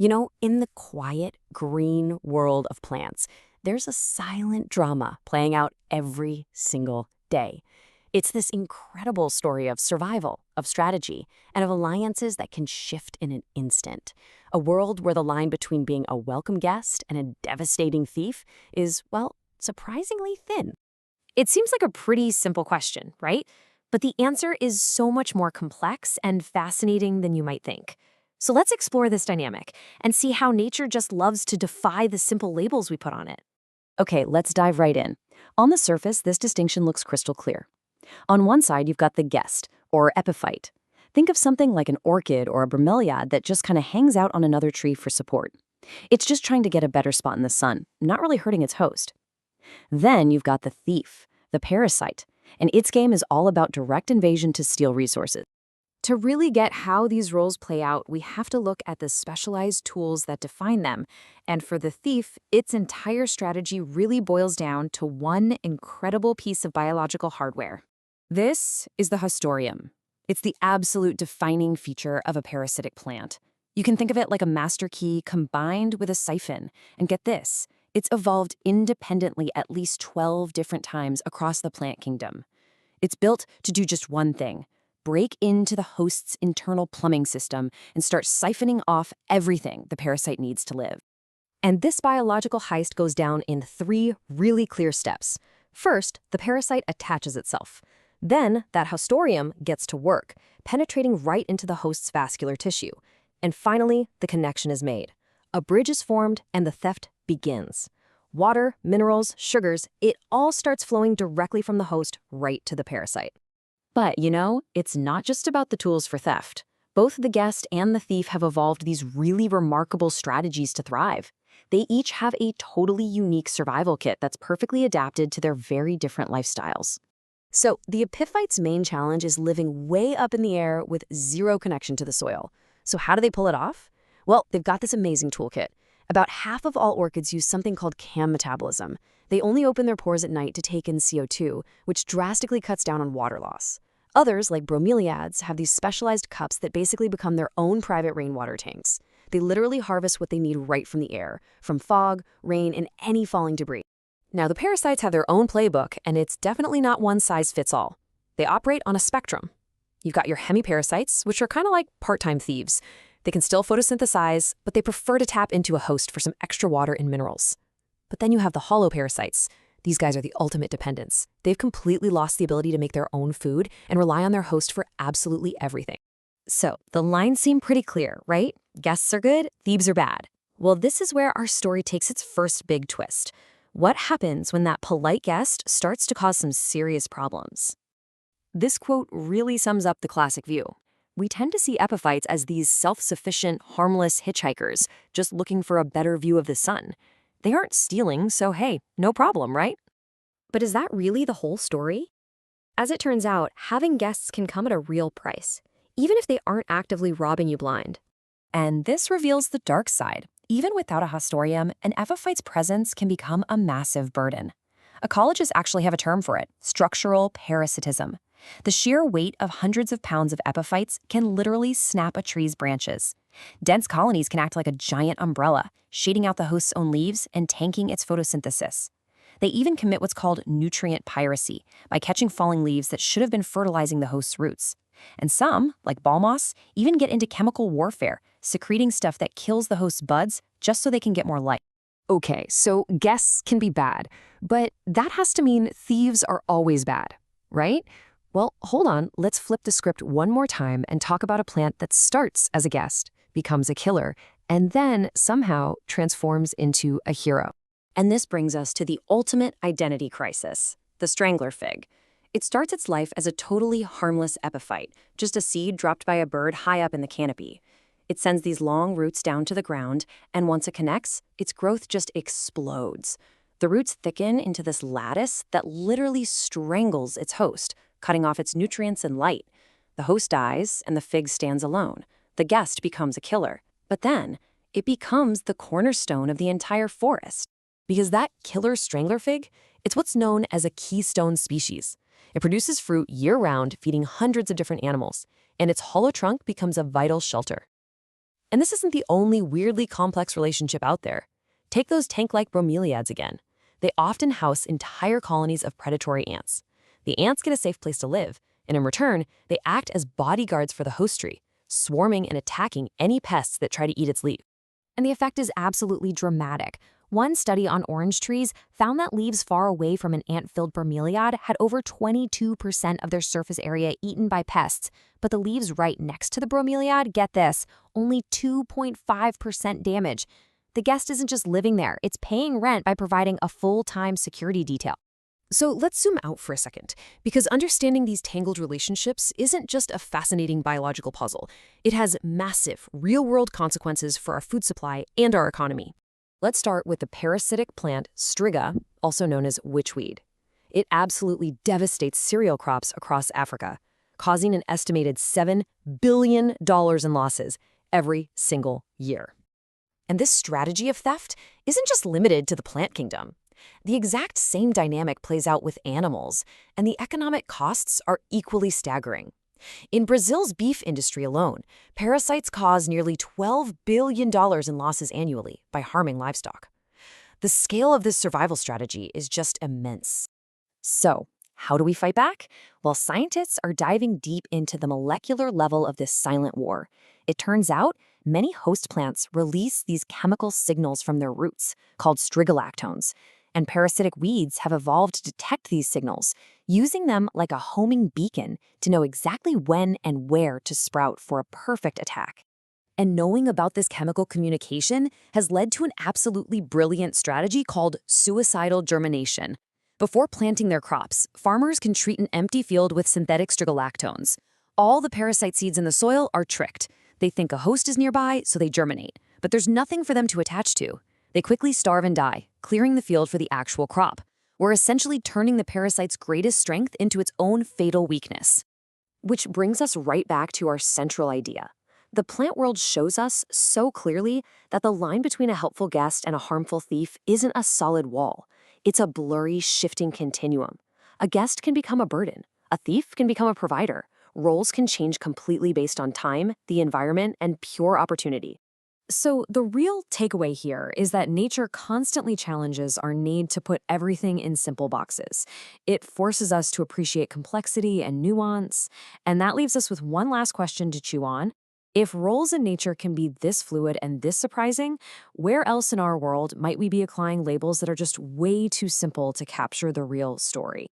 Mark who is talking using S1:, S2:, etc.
S1: In the quiet, green world of plants, there's a silent drama playing out every single day. It's this incredible story of survival, of strategy, and of alliances that can shift in an instant. A world where the line between being a welcome guest and a devastating thief is, well, surprisingly thin.
S2: It seems like a pretty simple question, right? But the answer is so much more complex and fascinating than you might think. So let's explore this dynamic and see how nature just loves to defy the simple labels we put on it.
S1: Okay, let's dive right in. On the surface, this distinction looks crystal clear. On one side, you've got the guest, or epiphyte. Think of something like an orchid or a bromeliad that just kind of hangs out on another tree for support. It's just trying to get a better spot in the sun, not really hurting its host. Then you've got the thief, the parasite, and its game is all about direct invasion to steal resources.
S2: To really get how these roles play out, we have to look at the specialized tools that define them. And for the thief, its entire strategy really boils down to one incredible piece of biological hardware. This is the Haustorium. It's the absolute defining feature of a parasitic plant. You can think of it like a master key combined with a siphon. And get this, it's evolved independently at least 12 different times across the plant kingdom. It's built to do just one thing: break into the host's internal plumbing system and start siphoning off everything the parasite needs to live. And this biological heist goes down in 3 really clear steps. First, the parasite attaches itself. Then, that Haustorium gets to work, penetrating right into the host's vascular tissue. And finally, the connection is made. A bridge is formed and the theft begins. Water, minerals, sugars, it all starts flowing directly from the host right to the parasite. But, it's not just about the tools for theft. Both the guest and the thief have evolved these really remarkable strategies to thrive. They each have a totally unique survival kit that's perfectly adapted to their very different lifestyles. So, the Epiphytes' main challenge is living way up in the air with zero connection to the soil. So how do they pull it off? Well, they've got this amazing toolkit. About half of all orchids use something called cam metabolism. They only open their pores at night to take in CO2, which drastically cuts down on water loss. Others, like bromeliads, have these specialized cups that basically become their own private rainwater tanks. They literally harvest what they need right from the air, from fog, rain, and any falling debris. Now, the parasites have their own playbook, and it's definitely not one size fits all. They operate on a spectrum. You've got your hemiparasites, which are kind of like part-time thieves. They can still photosynthesize, but they prefer to tap into a host for some extra water and minerals. But then you have the holoparasites. These guys are the ultimate dependents. They've completely lost the ability to make their own food and rely on their host for absolutely everything. So, the lines seem pretty clear, right? Guests are good, thieves are bad. Well, this is where our story takes its first big twist. What happens when that polite guest starts to cause some serious problems? This quote really sums up the classic view. We tend to see epiphytes as these self-sufficient, harmless hitchhikers, just looking for a better view of the sun. They aren't stealing, so hey, no problem, right? But is that really the whole story? As it turns out, having guests can come at a real price, even if they aren't actively robbing you blind. And this reveals the dark side. Even without a Haustorium, an epiphyte's presence can become a massive burden. Ecologists actually have a term for it: structural parasitism. The sheer weight of hundreds of pounds of epiphytes can literally snap a tree's branches. Dense colonies can act like a giant umbrella, shading out the host's own leaves and tanking its photosynthesis. They even commit what's called nutrient piracy by catching falling leaves that should have been fertilizing the host's roots. And some, like ball moths, even get into chemical warfare, secreting stuff that kills the host's buds just so they can get more light. Okay, so guests can be bad, but that has to mean thieves are always bad, right? Well, hold on, let's flip the script one more time and talk about a plant that starts as a guest, becomes a killer, and then somehow transforms into a hero. And this brings us to the ultimate identity crisis, the strangler fig. It starts its life as a totally harmless epiphyte, just a seed dropped by a bird high up in the canopy. It sends these long roots down to the ground, and once it connects, its growth just explodes. The roots thicken into this lattice that literally strangles its host, cutting off its nutrients and light. The host dies, and the fig stands alone. The guest becomes a killer. But then, it becomes the cornerstone of the entire forest. Because that killer strangler fig, it's what's known as a keystone species. It produces fruit year-round, feeding hundreds of different animals, and its hollow trunk becomes a vital shelter.
S1: And this isn't the only weirdly complex relationship out there. Take those tank-like bromeliads again. They often house entire colonies of predatory ants. The ants get a safe place to live, and in return, they act as bodyguards for the host tree, swarming and attacking any pests that try to eat its leaves.
S2: And the effect is absolutely dramatic. One study on orange trees found that leaves far away from an ant-filled bromeliad had over 22% of their surface area eaten by pests, but the leaves right next to the bromeliad, get this, only 2.5% damage. The guest isn't just living there, it's paying rent by providing a full-time security detail.
S1: So let's zoom out for a second, because understanding these tangled relationships isn't just a fascinating biological puzzle. It has massive, real-world consequences for our food supply and our economy. Let's start with the parasitic plant striga, also known as witchweed. It absolutely devastates cereal crops across Africa, causing an estimated $7 billion in losses every single year. And this strategy of theft isn't just limited to the plant kingdom. The exact same dynamic plays out with animals, and the economic costs are equally staggering. In Brazil's beef industry alone, parasites cause nearly $12 billion in losses annually by harming livestock. The scale of this survival strategy is just immense. So, how do we fight back? Well, scientists are diving deep into the molecular level of this silent war. It turns out many host plants release these chemical signals from their roots, called strigalactones, and parasitic weeds have evolved to detect these signals, using them like a homing beacon to know exactly when and where to sprout for a perfect attack. And knowing about this chemical communication has led to an absolutely brilliant strategy called suicidal germination. Before planting their crops, farmers can treat an empty field with synthetic strigalactones. All the parasite seeds in the soil are tricked. They think a host is nearby, so they germinate. But there's nothing for them to attach to. They quickly starve and die, clearing the field for the actual crop. We're essentially turning the parasite's greatest strength into its own fatal weakness. Which brings us right back to our central idea. The plant world shows us so clearly that the line between a helpful guest and a harmful thief isn't a solid wall. It's a blurry, shifting continuum. A guest can become a burden. A thief can become a provider. Roles can change completely based on time, the environment, and pure opportunity. So the real takeaway here is that nature constantly challenges our need to put everything in simple boxes. It forces us to appreciate complexity and nuance, and that leaves us with one last question to chew on. If roles in nature can be this fluid and this surprising, where else in our world might we be applying labels that are just way too simple to capture the real story?